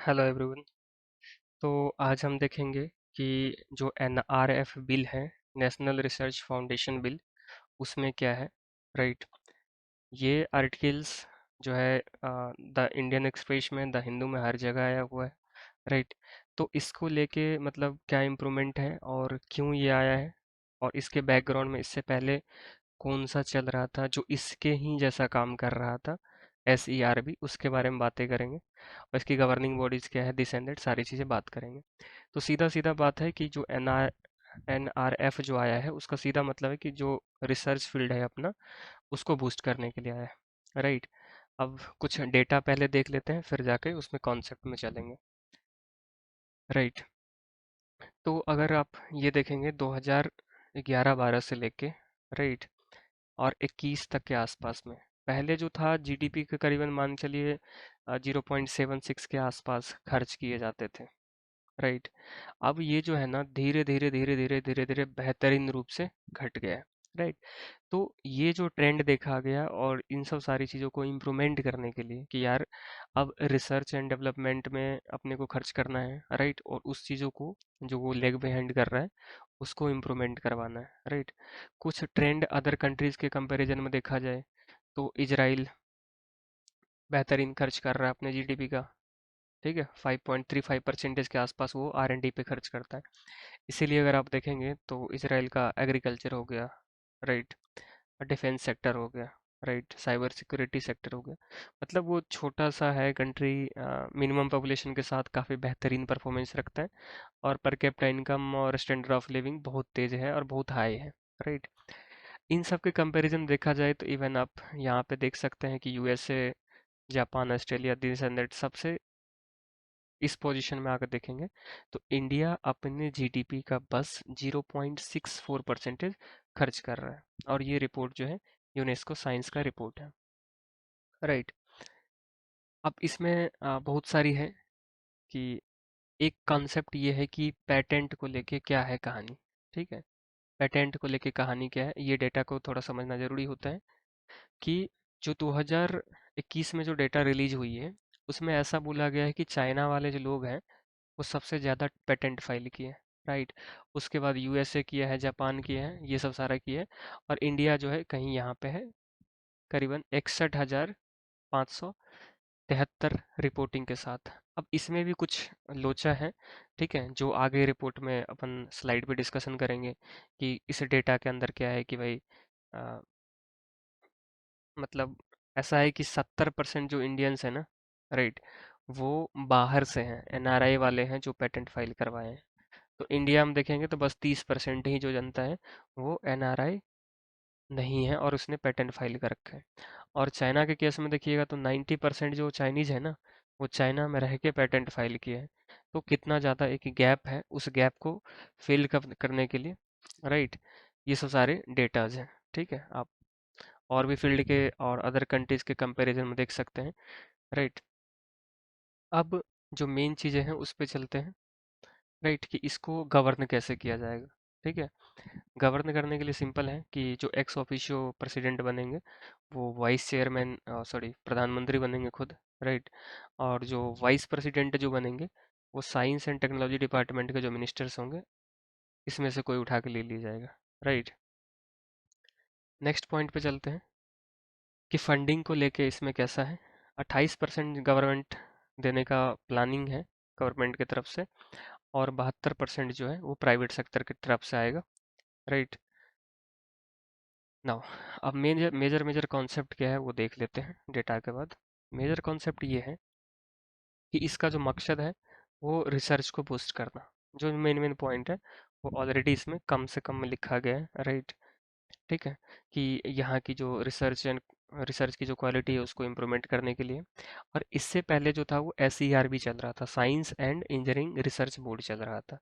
Hello everyone. तो आज हम देखेंगे कि जो एनआरएफ बिल है, नेशनल रिसर्च फाउंडेशन बिल, उसमें क्या है। राइट। ये आर्टिकल्स जो है द इंडियन एक्सप्रेस में, द हिंदू में, हर जगह आया हुआ है। राइट। तो इसको लेके मतलब क्या इम्प्रूवमेंट है और क्यों ये आया है, और इसके बैकग्राउंड में इससे पहले कौन सा चल रहा था जो इसके ही जैसा काम कर रहा था, SERB, उसके बारे में बातें करेंगे। और इसकी गवर्निंग बॉडीज क्या है, दिस एंड दैट सारी चीज़ें बात करेंगे। तो सीधा सीधा बात है कि जो NRF जो आया है, उसका सीधा मतलब है कि जो रिसर्च फील्ड है अपना, उसको बूस्ट करने के लिए आया है। राइट। अब कुछ डेटा पहले देख लेते हैं, फिर जाके उसमें कॉन्सेप्ट में चलेंगे। राइट। तो अगर आप ये देखेंगे 2011-12 से लेके, राइट, और 21 तक के आसपास में, पहले जो था जीडीपी के करीबन मान चलिए 0.76 के आसपास खर्च किए जाते थे। राइट। अब ये जो है ना, धीरे धीरे धीरे धीरे धीरे धीरे बेहतरीन रूप से घट गया है। राइट। तो ये जो ट्रेंड देखा गया, और इन सब सारी चीज़ों को इम्प्रूवमेंट करने के लिए कि यार अब रिसर्च एंड डेवलपमेंट में अपने को खर्च करना है। राइट। और उस चीज़ों को जो वो लेग बिहाइंड कर रहा है, उसको इम्प्रूवमेंट करवाना है। राइट। कुछ ट्रेंड अदर कंट्रीज़ के कंपैरिजन में देखा जाए तो इजराइल बेहतरीन खर्च कर रहा है अपने जीडीपी का। ठीक है, 5.35% के आसपास वो R&D पे खर्च करता है। इसीलिए अगर आप देखेंगे तो इसराइल का एग्रीकल्चर हो गया, राइट, डिफेंस सेक्टर हो गया, राइट, साइबर सिक्योरिटी सेक्टर हो गया, मतलब वो छोटा सा है कंट्री, मिनिमम पॉपुलेशन के साथ काफ़ी बेहतरीन परफॉर्मेंस रखता है, और पर कैपिटा इनकम और स्टैंडर्ड ऑफ लिविंग बहुत तेज है और बहुत हाई है। राइट। इन सब के कंपैरिजन देखा जाए तो इवन आप यहाँ पे देख सकते हैं कि USA, Japan, Australia, this and that सबसे इस पोजीशन में आकर देखेंगे तो इंडिया अपने जीडीपी का बस 0.64% खर्च कर रहा है। और ये रिपोर्ट जो है, यूनेस्को साइंस का रिपोर्ट है। राइट। अब इसमें बहुत सारी है कि एक कॉन्सेप्ट ये है कि पेटेंट को लेके क्या है कहानी। ठीक है, पेटेंट को लेके कहानी क्या है, ये डेटा को थोड़ा समझना जरूरी होता है कि जो 2021 में जो डेटा रिलीज हुई है, उसमें ऐसा बोला गया है कि चाइना वाले जो लोग हैं, वो सबसे ज़्यादा पेटेंट फाइल किए हैं। राइट। उसके बाद यूएसए किया है, जापान किया है, ये सब सारा किया है। और इंडिया जो है कहीं यहाँ पे है, करीबन 61,573 रिपोर्टिंग के साथ। अब इसमें भी कुछ लोचा है। ठीक है, जो आगे रिपोर्ट में अपन स्लाइड पे डिस्कशन करेंगे कि इस डेटा के अंदर क्या है कि भाई अ, मतलब ऐसा है कि 70% जो इंडियंस है ना, राइट, वो बाहर से हैं, NRI वाले हैं जो पेटेंट फाइल करवाए हैं। तो इंडिया में देखेंगे तो बस 30% ही जो जनता है वो NRI नहीं है और उसने पेटेंट फाइल कर रखा है। और चाइना के केस में देखिएगा तो 90% जो चाइनीज है ना, वो चाइना में रह के पेटेंट फाइल किए हैं। तो कितना ज़्यादा एक गैप है, उस गैप को फिल करने के लिए, राइट, ये सब सारे डेटाज हैं। ठीक है, आप और भी फील्ड के और अदर कंट्रीज के कंपैरिजन में देख सकते हैं। राइट। अब जो मेन चीज़ें हैं उस पे चलते हैं। राइट, कि इसको गवर्न कैसे किया जाएगा। ठीक है, गवर्न करने के लिए सिंपल है कि जो एक्स ऑफिशियो प्रेसिडेंट बनेंगे, वो वाइस चेयरमैन, सॉरी, प्रधानमंत्री बनेंगे खुद। राइट। और जो वाइस प्रेसिडेंट जो बनेंगे, वो साइंस एंड टेक्नोलॉजी डिपार्टमेंट के जो मिनिस्टर्स होंगे, इसमें से कोई उठा के ले लिया जाएगा। राइट। नेक्स्ट पॉइंट पे चलते हैं कि फंडिंग को लेके इसमें कैसा है। 28% गवर्नमेंट देने का प्लानिंग है गवर्नमेंट की तरफ से, और 72% जो है वो प्राइवेट सेक्टर की तरफ से आएगा। राइट। नाउ अब मेजर मेजर मेजर कॉन्सेप्ट क्या है वो देख लेते हैं डेटा के बाद। मेजर कॉन्सेप्ट ये है कि इसका जो मकसद है वो रिसर्च को बूस्ट करना। जो मेन मेन पॉइंट है वो ऑलरेडी इसमें कम से कम में लिखा गया है। राइट। ठीक है, कि यहाँ की जो रिसर्च की जो क्वालिटी है उसको इम्प्रूवमेंट करने के लिए। और इससे पहले जो था वो SERB चल रहा था, science and engineering research board चल रहा था।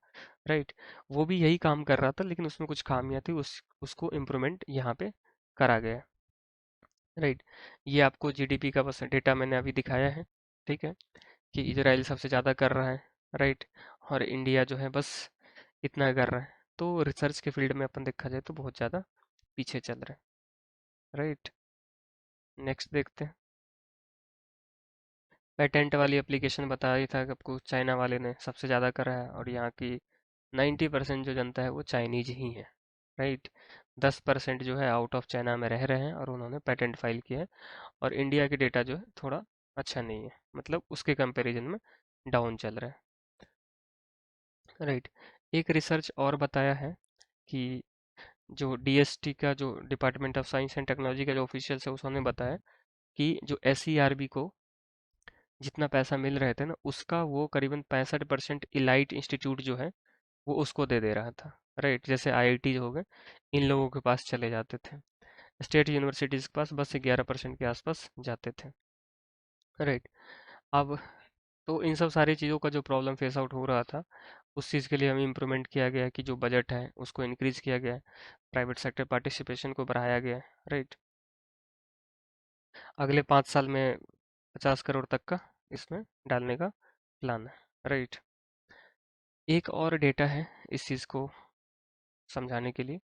राइट। वो भी यही काम कर रहा था, लेकिन उसमें कुछ खामियां थी, उसको इम्प्रूवमेंट यहाँ पे करा गया। राइट। ये आपको जीडीपी का बस डेटा मैंने अभी दिखाया है। ठीक है, कि इजराइल सबसे ज़्यादा कर रहा है। राइट। और इंडिया जो है बस इतना कर रहा है। तो रिसर्च के फील्ड में अपन देखा जाए तो बहुत ज़्यादा पीछे चल रहे हैं। राइट। नेक्स्ट देखते हैं। पेटेंट वाली एप्लीकेशन बताया था कि आपको, चाइना वाले ने सबसे ज़्यादा करा है, और यहाँ की 90% जो जनता है वो चाइनीज ही है, राइट। 10% जो है आउट ऑफ चाइना में रह रहे हैं और उन्होंने पेटेंट फाइल किया है। और इंडिया के डेटा जो है थोड़ा अच्छा नहीं है, मतलब उसके कंपैरिजन में डाउन चल रहा है, राइट। एक रिसर्च और बताया है कि जो डीएसटी का, जो department of science and technology का जो ऑफिशियल है, उसने बताया कि जो एसईआरबी को जितना पैसा मिल रहे थे ना, उसका वो करीबन 65% इलाइट इंस्टीट्यूट जो है वो उसको दे दे रहा था, राइट। जैसे आईआईटी हो गए, इन लोगों के पास चले जाते थे। स्टेट यूनिवर्सिटीज के पास बस 11% के आसपास जाते थे, राइट। अब तो इन सब सारी चीज़ों का जो प्रॉब्लम फेस आउट हो रहा था, उस चीज़ के लिए हमें इम्प्रूवमेंट किया गया है कि जो बजट है उसको इंक्रीज किया गया है, प्राइवेट सेक्टर पार्टिसिपेशन को बढ़ाया गया है, राइट। अगले 5 साल में 50 करोड़ तक का इसमें डालने का प्लान है, राइट। एक और डेटा है इस चीज़ को समझाने के लिए,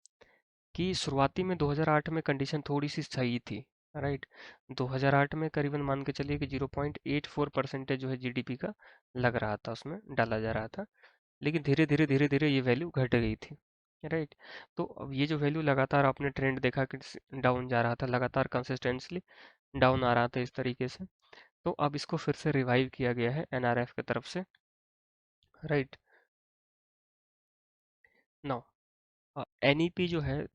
कि शुरुआती में 2008 में कंडीशन थोड़ी सी सही थी, राइट। 2008 में करीबन मान के चलिए कि 0.84% जो है जीडीपी का लग रहा था, उसमें डाला जा रहा था। लेकिन धीरे धीरे धीरे धीरे ये वैल्यू घट गई थी, राइट। तो अब ये जो वैल्यू लगातार आपने ट्रेंड देखा कि डाउन जा रहा था, लगातार कंसिस्टेंटली डाउन आ रहा था इस तरीके से। तो अब इसको फिर से रिवाइव किया गया है एनआरएफ की तरफ से, राइट। नाउ एनईपी जो है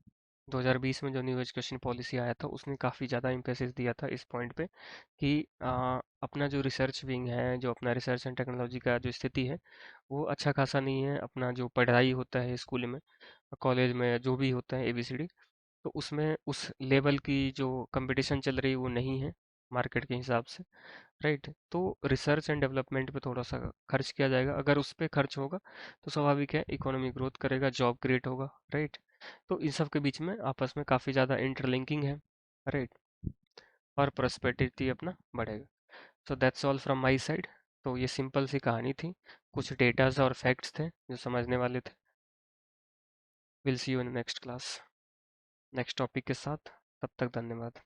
2020 में जो न्यू एजुकेशन पॉलिसी आया था, उसने काफ़ी ज़्यादा एम्फेसिस दिया था इस पॉइंट पे कि अपना जो रिसर्च विंग है, जो अपना रिसर्च एंड टेक्नोलॉजी का जो स्थिति है, वो अच्छा खासा नहीं है। अपना जो पढ़ाई होता है स्कूल में, कॉलेज में, जो भी होता है एबीसीडी, तो उसमें उस लेवल की जो कंपटीशन चल रही है वो नहीं है मार्केट के हिसाब से, राइट। तो रिसर्च एंड डेवलपमेंट पे थोड़ा सा खर्च किया जाएगा। अगर उस पे खर्च होगा तो स्वाभाविक है इकोनॉमी ग्रोथ करेगा, जॉब क्रिएट होगा, राइट। तो इन सब के बीच में आपस में काफ़ी ज़्यादा इंटरलिंकिंग है, राइट। और प्रोस्पेरिटी अपना बढ़ेगा। So that's all from my side. तो ये सिंपल सी कहानी थी, कुछ डेटाज और फैक्ट्स थे जो समझने वाले थे। Will see you in next class, next topic के साथ। तब तक धन्यवाद।